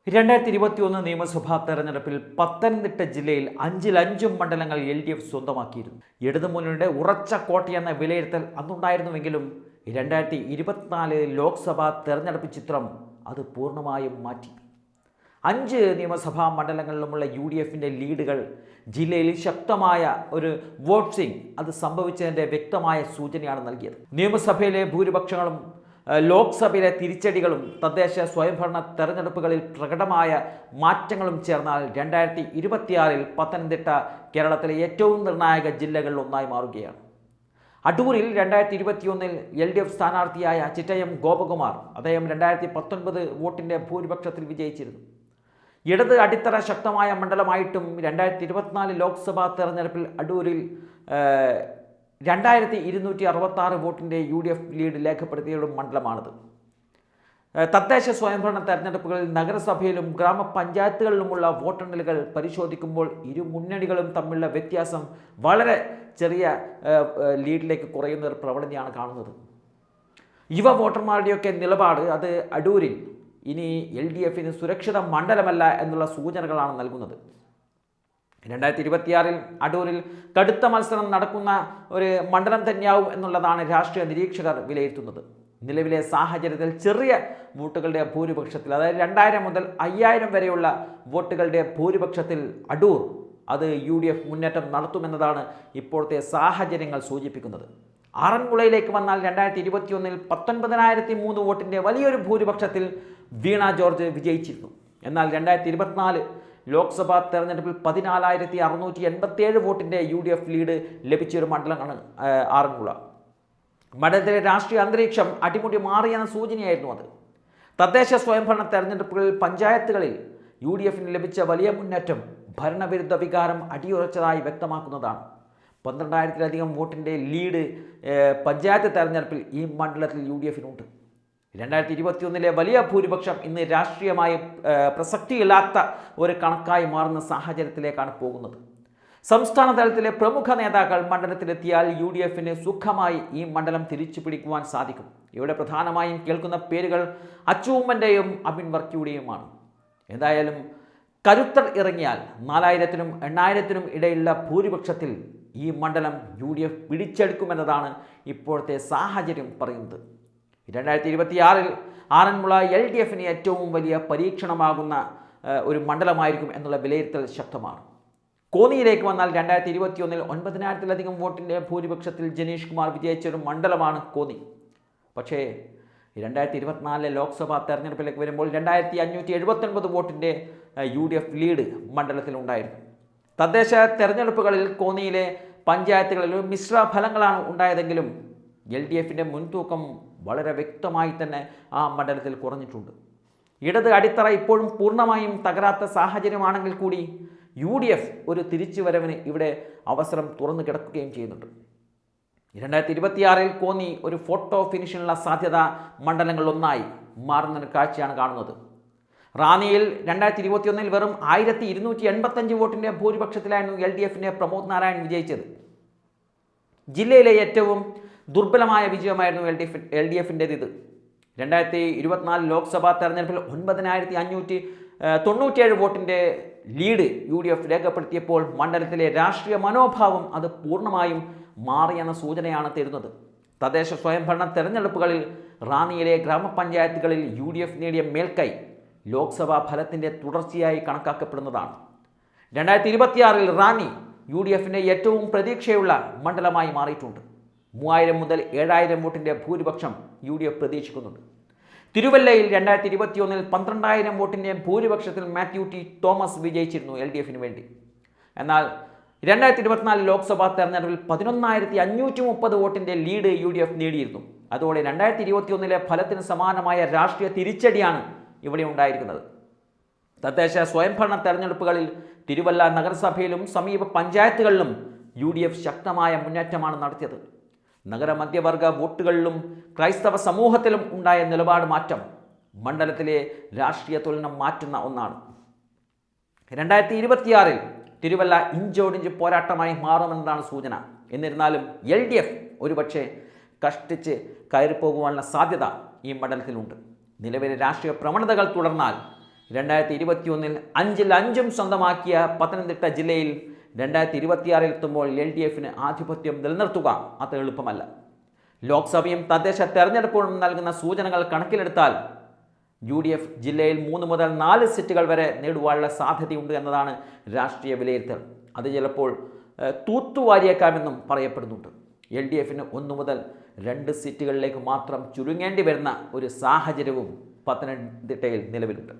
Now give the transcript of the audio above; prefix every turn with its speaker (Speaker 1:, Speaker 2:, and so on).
Speaker 1: 2021 നിയമസഭാ തെരഞ്ഞെടുപ്പിൽ പത്തനംതിട്ട ജില്ലയിൽ 5-5 മണ്ഡലങ്ങൾ LDF സ്വന്തമാക്കിയിരുന്നു. ഇടതുമുന്നണിയുടെ ഉറച്ച കോട്ടയെന്ന വിലയിരുത്തൽ അന്നുണ്ടായിരുന്നുവെങ്കിലും 2024 ലോക്സഭാ തെരഞ്ഞെടുപ്പ് ചിത്രം അത് പൂർണ്ണമായും മാറ്റി. 5 നിയമസഭാ മണ്ഡലങ്ങളിലുമുള്ള UDFിൻ്റെ ലീഡുകൾ ജില്ലയിൽ ശക്തമായ ഒരു വോട്ടിംഗ് അത് സംഭവിച്ചതിൻ്റെ വ്യക്തമായ സൂചനയാണ് നൽകിയത്. നിയമസഭയിലെ ഭൂരിപക്ഷങ്ങളും ലോക്സഭയിലെ തിരിച്ചടികളും തദ്ദേശ സ്വയംഭരണ തെരഞ്ഞെടുപ്പുകളിൽ പ്രകടമായ മാറ്റങ്ങളും ചേർന്നാൽ 2026 പത്തനംതിട്ട കേരളത്തിലെ ഏറ്റവും നിർണായക ജില്ലകളിൽ ഒന്നായി മാറുകയാണ്. അടൂരിൽ 2021 LDF സ്ഥാനാർത്ഥിയായ ചിറ്റയം ഗോപകുമാർ അദ്ദേഹം 2019 വോട്ടിൻ്റെ ഭൂരിപക്ഷത്തിൽ വിജയിച്ചിരുന്നു. ഇടത് അടിത്തറ ശക്തമായ മണ്ഡലമായിട്ടും 2024 ലോക്സഭാ തെരഞ്ഞെടുപ്പിൽ അടൂരിൽ 2266 വോട്ടിൻ്റെ UDF ലീഡ് രേഖപ്പെടുത്തിയ ഒരു മണ്ഡലമാണിത്. തദ്ദേശ സ്വയംഭരണ തെരഞ്ഞെടുപ്പുകളിൽ നഗരസഭയിലും ഗ്രാമപഞ്ചായത്തുകളിലുമുള്ള വോട്ടെണ്ണലുകൾ പരിശോധിക്കുമ്പോൾ ഇരു മുന്നണികളും തമ്മിലുള്ള വ്യത്യാസം വളരെ ചെറിയ ലീഡിലേക്ക് കുറയുന്ന ഒരു പ്രവണതയാണ് കാണുന്നത്. യുവ വോട്ടർമാരുടെയൊക്കെ നിലപാട് അത് അടൂരിൽ ഇനി LDFന് സുരക്ഷിത മണ്ഡലമല്ല എന്നുള്ള സൂചനകളാണ് നൽകുന്നത്. 2026 അടൂരിൽ കടുത്ത മത്സരം നടക്കുന്ന ഒരു മണ്ഡലം തന്നെയാവും എന്നുള്ളതാണ് രാഷ്ട്രീയ നിരീക്ഷകർ വിലയിരുത്തുന്നത്. നിലവിലെ സാഹചര്യത്തിൽ ചെറിയ വോട്ടുകളുടെ ഭൂരിപക്ഷത്തിൽ, അതായത് 2000 മുതൽ 5000 വരെയുള്ള വോട്ടുകളുടെ ഭൂരിപക്ഷത്തിൽ അടൂർ അത് UDF മുന്നേറ്റം നടത്തുമെന്നതാണ് ഇപ്പോഴത്തെ സാഹചര്യങ്ങൾ സൂചിപ്പിക്കുന്നത്. ആറന്മുളയിലേക്ക് വന്നാൽ 2021 19,003 വോട്ടിൻ്റെ വലിയൊരു ഭൂരിപക്ഷത്തിൽ വീണ ജോർജ് വിജയിച്ചിരുന്നു. എന്നാൽ 2024 ലോക്സഭാ തെരഞ്ഞെടുപ്പിൽ 14,687 വോട്ടിൻ്റെ UDF ലീഡ് ലഭിച്ചൊരു മണ്ഡലമാണ് ആറന്മുള. മണ്ഡലത്തിലെ രാഷ്ട്രീയ അന്തരീക്ഷം അടിമുടി മാറിയെന്ന സൂചനയായിരുന്നു അത്. തദ്ദേശ സ്വയംഭരണ തെരഞ്ഞെടുപ്പുകളിൽ പഞ്ചായത്തുകളിൽ UDFന് ലഭിച്ച വലിയ മുന്നേറ്റം ഭരണവിരുദ്ധ വികാരം അടിയുറച്ചതായി വ്യക്തമാക്കുന്നതാണ്. 12,000-ലധികം വോട്ടിൻ്റെ ലീഡ് പഞ്ചായത്ത് തെരഞ്ഞെടുപ്പിൽ ഈ മണ്ഡലത്തിൽ UDFനുണ്ട്. 2021 വലിയ ഭൂരിപക്ഷം ഇന്ന് രാഷ്ട്രീയമായി പ്രസക്തിയില്ലാത്ത ഒരു കണക്കായി മാറുന്ന സാഹചര്യത്തിലേക്കാണ് പോകുന്നത്. സംസ്ഥാന തലത്തിലെ പ്രമുഖ നേതാക്കൾ മണ്ഡലത്തിലെത്തിയാൽ UDFന് സുഖമായി ഈ മണ്ഡലം തിരിച്ചു പിടിക്കുവാൻ സാധിക്കും. ഇവിടെ പ്രധാനമായും കേൾക്കുന്ന പേരുകൾ അച്ചൂമ്മൻ്റെയും അബിൻ വർക്കിയുടെയുമാണ്. എന്തായാലും കരുത്തർ ഇറങ്ങിയാൽ 4,000-നും 8,000-നും ഇടയിലുള്ള ഭൂരിപക്ഷത്തിൽ ഈ മണ്ഡലം UDF പിടിച്ചെടുക്കുമെന്നതാണ് ഇപ്പോഴത്തെ സാഹചര്യം പറയുന്നത്. 2026 ആറന്മുള LDFന് ഏറ്റവും വലിയ പരീക്ഷണമാകുന്ന ഒരു മണ്ഡലമായിരിക്കും എന്നുള്ള വിലയിരുത്തൽ ശക്തമാണ്. കോന്നിയിലേക്ക് വന്നാൽ 2021 9,000-ലധികം വോട്ടിൻ്റെ ഭൂരിപക്ഷത്തിൽ ജനീഷ് കുമാർ വിജയിച്ച ഒരു മണ്ഡലമാണ് കോന്നി. പക്ഷേ 2024 ലോക്സഭാ തെരഞ്ഞെടുപ്പിലേക്ക് വരുമ്പോൾ 2,579 വോട്ടിൻ്റെ UDF ലീഡ് മണ്ഡലത്തിലുണ്ടായിരുന്നു. തദ്ദേശ തെരഞ്ഞെടുപ്പുകളിൽ കോന്നിയിലെ പഞ്ചായത്തുകളിൽ മിശ്ര ഫലങ്ങളാണ് ഉണ്ടായതെങ്കിലും LDFൻ്റെ മുൻതൂക്കം വളരെ വ്യക്തമായി തന്നെ ആ മണ്ഡലത്തിൽ കുറഞ്ഞിട്ടുണ്ട്. ഇടത് അടിത്തറ ഇപ്പോഴും പൂർണ്ണമായും തകരാത്ത സാഹചര്യമാണെങ്കിൽ കൂടി UDF ഒരു തിരിച്ചുവരവിന് ഇവിടെ അവസരം തുറന്നു കിടക്കുകയും ചെയ്യുന്നുണ്ട്. 2026 കോന്നി ഒരു ഫോട്ടോ ഫിനിഷിനുള്ള സാധ്യത മണ്ഡലങ്ങളിലൊന്നായി മാറുന്നൊരു കാഴ്ചയാണ് കാണുന്നത്. റാന്നിയിൽ 2021 വെറും 1,285 വോട്ടിൻ്റെ ഭൂരിപക്ഷത്തിലായിരുന്നു LDFൻ്റെ പ്രമോദ് നാരായൺ വിജയിച്ചത്. ജില്ലയിലെ ഏറ്റവും ദുർബലമായ വിജയമായിരുന്നു LDFൻ്റേത്. 2024 ലോക്സഭാ തെരഞ്ഞെടുപ്പിൽ 9,597 വോട്ടിൻ്റെ ലീഡ് UDF രേഖപ്പെടുത്തിയപ്പോൾ മണ്ഡലത്തിലെ രാഷ്ട്രീയ മനോഭാവം അത് പൂർണ്ണമായും മാറിയെന്ന സൂചനയാണ് തരുന്നത്. തദ്ദേശ സ്വയംഭരണ തെരഞ്ഞെടുപ്പുകളിൽ റാന്നിയിലെ ഗ്രാമപഞ്ചായത്തുകളിൽ UDF നേടിയ മേൽക്കൈ ലോക്സഭാ ഫലത്തിൻ്റെ തുടർച്ചയായി കണക്കാക്കപ്പെടുന്നതാണ്. 2026 റാന്നി UDFൻ്റെ ഏറ്റവും പ്രതീക്ഷയുള്ള മണ്ഡലമായി മാറിയിട്ടുണ്ട്. 3,000 മുതൽ 7,000 വോട്ടിൻ്റെ ഭൂരിപക്ഷം UDF പ്രതീക്ഷിക്കുന്നുണ്ട്. തിരുവല്ലയിൽ 2021 12,000 വോട്ടിൻ്റെ ഭൂരിപക്ഷത്തിൽ മാത്യു ടി തോമസ് വിജയിച്ചിരുന്നു LDFന് വേണ്ടി. എന്നാൽ 2024 ലോക്സഭാ തെരഞ്ഞെടുപ്പിൽ 11,530 വോട്ടിൻ്റെ ലീഡ് UDF നേടിയിരുന്നു. അതോടെ 2021 ഫലത്തിന് സമാനമായ രാഷ്ട്രീയ തിരിച്ചടിയാണ് ഇവിടെ ഉണ്ടായിരിക്കുന്നത്. തദ്ദേശ സ്വയംഭരണ തെരഞ്ഞെടുപ്പുകളിൽ തിരുവല്ല നഗരസഭയിലും സമീപ പഞ്ചായത്തുകളിലും UDF ശക്തമായ മുന്നേറ്റമാണ് നടത്തിയത്. നഗരമധ്യവർഗ വോട്ടുകളിലും ക്രൈസ്തവ സമൂഹത്തിലും ഉണ്ടായ നിലപാട് മാറ്റം മണ്ഡലത്തിലെ രാഷ്ട്രീയ തുലനം മാറ്റുന്ന ഒന്നാണ്. 2026 തിരുവല്ല ഇഞ്ചോടിഞ്ച് പോരാട്ടമായി മാറുമെന്നതാണ് സൂചന. എന്നിരുന്നാലും LDF ഒരുപക്ഷെ കഷ്ടിച്ച് കയറിപ്പോകുവാനുള്ള സാധ്യത ഈ മണ്ഡലത്തിലുണ്ട്. നിലവിലെ രാഷ്ട്രീയ പ്രവണതകൾ തുടർന്നാൽ 2021 5-ൽ 5 സ്വന്തമാക്കിയ പത്തനംതിട്ട ജില്ലയിൽ 2026 എത്തുമ്പോൾ LDF ആധിപത്യം നിലനിർത്തുക അത്ര എളുപ്പമല്ല. ലോക്സഭയും തദ്ദേശ തെരഞ്ഞെടുപ്പുകളും നൽകുന്ന സൂചനകൾ കണക്കിലെടുത്താൽ UDF ജില്ലയിൽ 3 മുതൽ 4 സീറ്റുകൾ വരെ നേടുവാനുള്ള സാധ്യതയുണ്ട് എന്നതാണ് രാഷ്ട്രീയ വിലയിരുത്തൽ. അത് ചിലപ്പോൾ തൂത്തുവാരിയേക്കാമെന്നും പറയപ്പെടുന്നുണ്ട്. LDF 1 മുതൽ 2 സീറ്റുകളിലേക്ക് മാത്രം ചുരുങ്ങേണ്ടി വരുന്ന ഒരു സാഹചര്യവും പത്തനംതിട്ടയിൽ നിലവിലുണ്ട്.